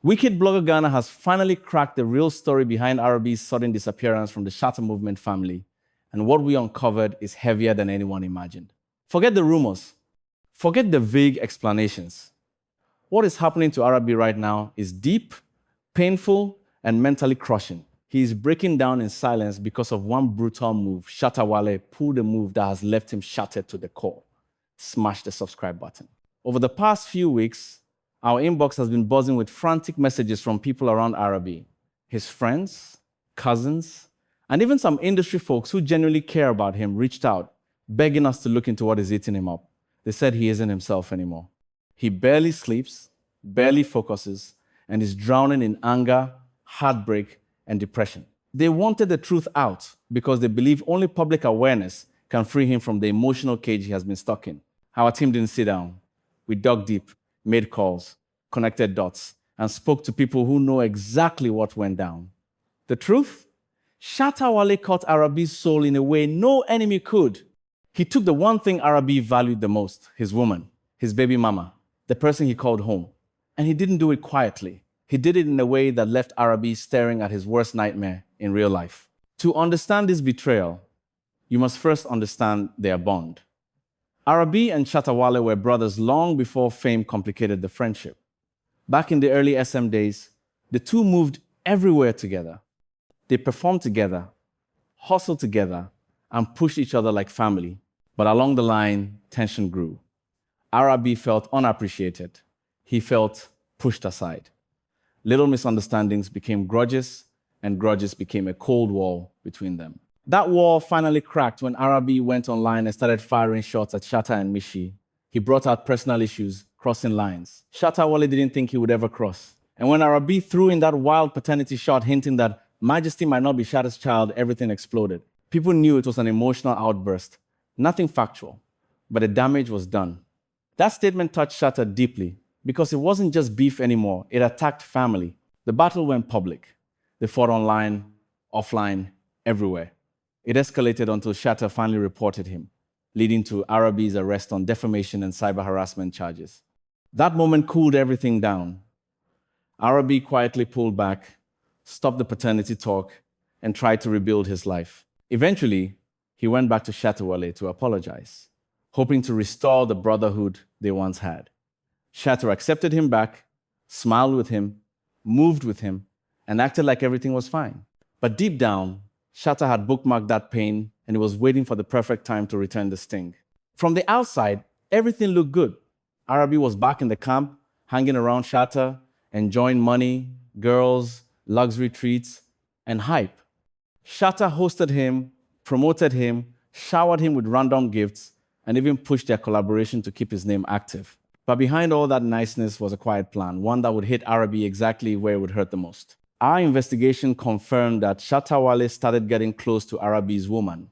Wicked Blogger Ghana has finally cracked the real story behind AraBee's sudden disappearance from the Shatta Movement family, and what we uncovered is heavier than anyone imagined. Forget the rumors. Forget the vague explanations. What is happening to AraBee right now is deep, painful, and mentally crushing. He is breaking down in silence because of one brutal move. Shatta Wale pulled a move that has left him shattered to the core. Smash the subscribe button. Over the past few weeks, our inbox has been buzzing with frantic messages from people around AraBee, his friends, cousins, and even some industry folks who genuinely care about him reached out, begging us to look into what is eating him up. They said he isn't himself anymore. He barely sleeps, barely focuses, and is drowning in anger, heartbreak, and depression. They wanted the truth out because they believe only public awareness can free him from the emotional cage he has been stuck in. Our team didn't sit down. We dug deep, made calls, connected dots, and spoke to people who know exactly what went down. The truth? Shatta Wale caught AraBee's soul in a way no enemy could. He took the one thing AraBee valued the most, his woman, his baby mama, the person he called home. And he didn't do it quietly. He did it in a way that left AraBee staring at his worst nightmare in real life. To understand this betrayal, you must first understand their bond. AraBee and Shatta Wale were brothers long before fame complicated the friendship. Back in the early SM days, the two moved everywhere together. They performed together, hustled together, and pushed each other like family. But along the line, tension grew. AraBee felt unappreciated. He felt pushed aside. Little misunderstandings became grudges, and grudges became a cold wall between them. That wall finally cracked when AraBee went online and started firing shots at Shatta and Mishi. He brought out personal issues, crossing lines. Shatta Wale didn't think he would ever cross. And when AraBee threw in that wild paternity shot hinting that Majesty might not be Shatta's child, everything exploded. People knew it was an emotional outburst, nothing factual, but the damage was done. That statement touched Shatta deeply because it wasn't just beef anymore, it attacked family. The battle went public. They fought online, offline, everywhere. It escalated until Shatta finally reported him, leading to AraBee's arrest on defamation and cyber harassment charges. That moment cooled everything down. AraBee quietly pulled back, stopped the paternity talk, and tried to rebuild his life. Eventually, he went back to Shatta Wale to apologize, hoping to restore the brotherhood they once had. Shatta accepted him back, smiled with him, moved with him, and acted like everything was fine. But deep down, Shatta had bookmarked that pain and he was waiting for the perfect time to return the sting. From the outside, everything looked good. AraBee was back in the camp, hanging around Shatta, enjoying money, girls, luxury treats, and hype. Shatta hosted him, promoted him, showered him with random gifts, and even pushed their collaboration to keep his name active. But behind all that niceness was a quiet plan, one that would hit AraBee exactly where it would hurt the most. Our investigation confirmed that Shatta Wale started getting close to AraBee's woman,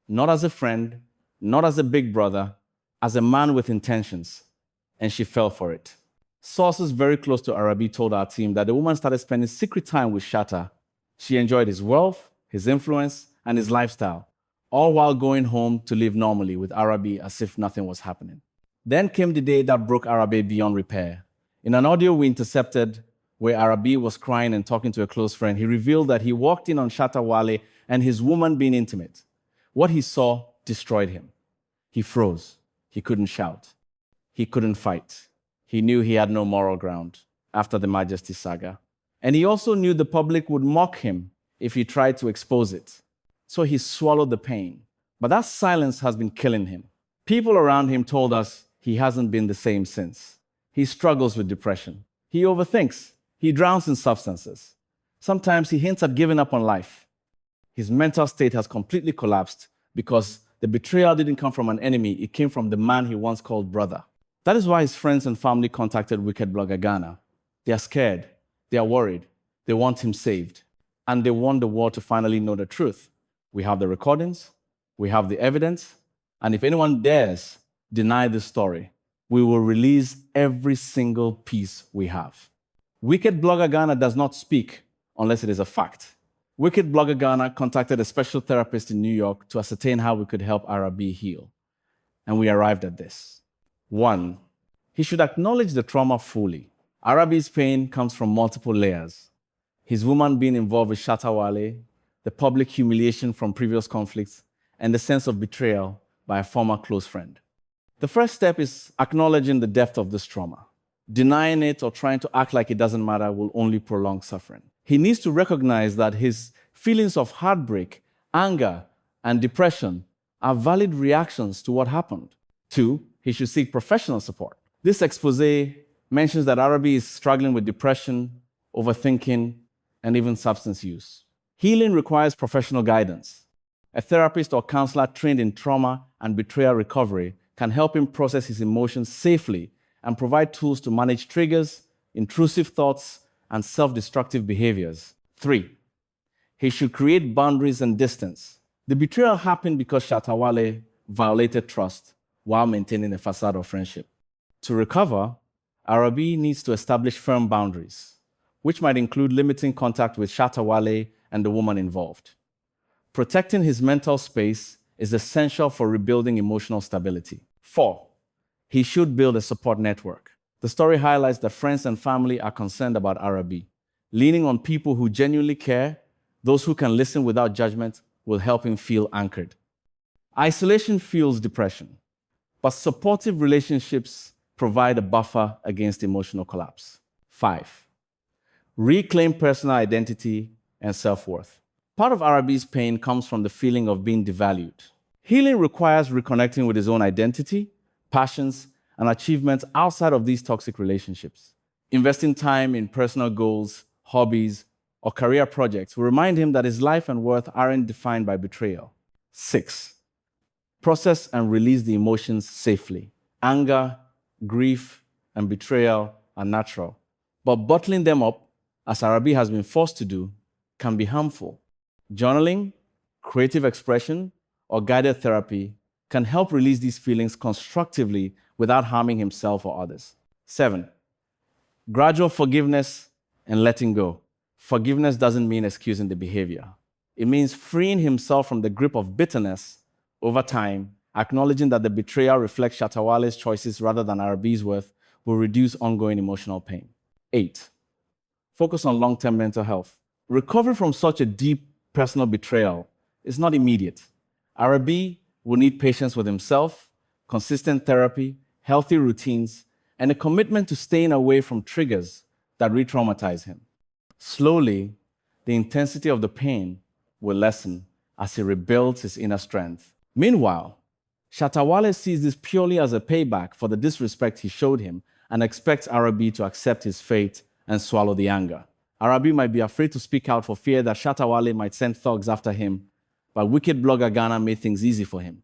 not as a friend, not as a big brother, as a man with intentions, and she fell for it. Sources very close to AraBee told our team that the woman started spending secret time with Shatta. She enjoyed his wealth, his influence, and his lifestyle, all while going home to live normally with AraBee as if nothing was happening. Then came the day that broke AraBee beyond repair. In an audio we intercepted, where AraBee was crying and talking to a close friend, he revealed that he walked in on Shatta Wale and his woman being intimate. What he saw destroyed him. He froze. He couldn't shout. He couldn't fight. He knew he had no moral ground after the Majesty saga. And he also knew the public would mock him if he tried to expose it. So he swallowed the pain. But that silence has been killing him. People around him told us he hasn't been the same since. He struggles with depression. He overthinks. He drowns in substances. Sometimes he hints at giving up on life. His mental state has completely collapsed because the betrayal didn't come from an enemy, it came from the man he once called brother. That is why his friends and family contacted Wicked Blogger Ghana. They are scared. They are worried. They want him saved. And they want the world to finally know the truth. We have the recordings. We have the evidence. And if anyone dares deny this story, we will release every single piece we have. Wicked Blogger Ghana does not speak unless it is a fact. Wicked Blogger Ghana contacted a special therapist in New York to ascertain how we could help AraBee heal. And we arrived at this. 1, he should acknowledge the trauma fully. AraBee's pain comes from multiple layers. His woman being involved with Shatta Wale, the public humiliation from previous conflicts, and the sense of betrayal by a former close friend. The first step is acknowledging the depth of this trauma. Denying it or trying to act like it doesn't matter will only prolong suffering. He needs to recognize that his feelings of heartbreak, anger, and depression are valid reactions to what happened. 2, he should seek professional support. This expose mentions that AraBee is struggling with depression, overthinking, and even substance use. Healing requires professional guidance. A therapist or counselor trained in trauma and betrayal recovery can help him process his emotions safely and provide tools to manage triggers, intrusive thoughts, and self-destructive behaviors. 3, he should create boundaries and distance. The betrayal happened because Shatta Wale violated trust while maintaining a facade of friendship. To recover, AraBee needs to establish firm boundaries, which might include limiting contact with Shatta Wale and the woman involved. Protecting his mental space is essential for rebuilding emotional stability. 4, he should build a support network. The story highlights that friends and family are concerned about AraBee. Leaning on people who genuinely care, those who can listen without judgment, will help him feel anchored. Isolation fuels depression, but supportive relationships provide a buffer against emotional collapse. 5, reclaim personal identity and self-worth. Part of AraBee's pain comes from the feeling of being devalued. Healing requires reconnecting with his own identity, passions, and achievements outside of these toxic relationships. Investing time in personal goals, hobbies, or career projects will remind him that his life and worth aren't defined by betrayal. 6, process and release the emotions safely. Anger, grief, and betrayal are natural, but bottling them up, as AraBee has been forced to do, can be harmful. Journaling, creative expression, or guided therapy can help release these feelings constructively without harming himself or others. 7, gradual forgiveness and letting go. Forgiveness doesn't mean excusing the behavior. It means freeing himself from the grip of bitterness over time, acknowledging that the betrayal reflects Shatta Wale's choices rather than AraBee's worth will reduce ongoing emotional pain. 8, focus on long-term mental health. Recovery from such a deep personal betrayal is not immediate. AraBee will need patience with himself, consistent therapy, healthy routines, and a commitment to staying away from triggers that re-traumatize him. Slowly, the intensity of the pain will lessen as he rebuilds his inner strength. Meanwhile, Shatta Wale sees this purely as a payback for the disrespect he showed him and expects AraBee to accept his fate and swallow the anger. AraBee might be afraid to speak out for fear that Shatta Wale might send thugs after him, but wicked blogger Ghana made things easy for him.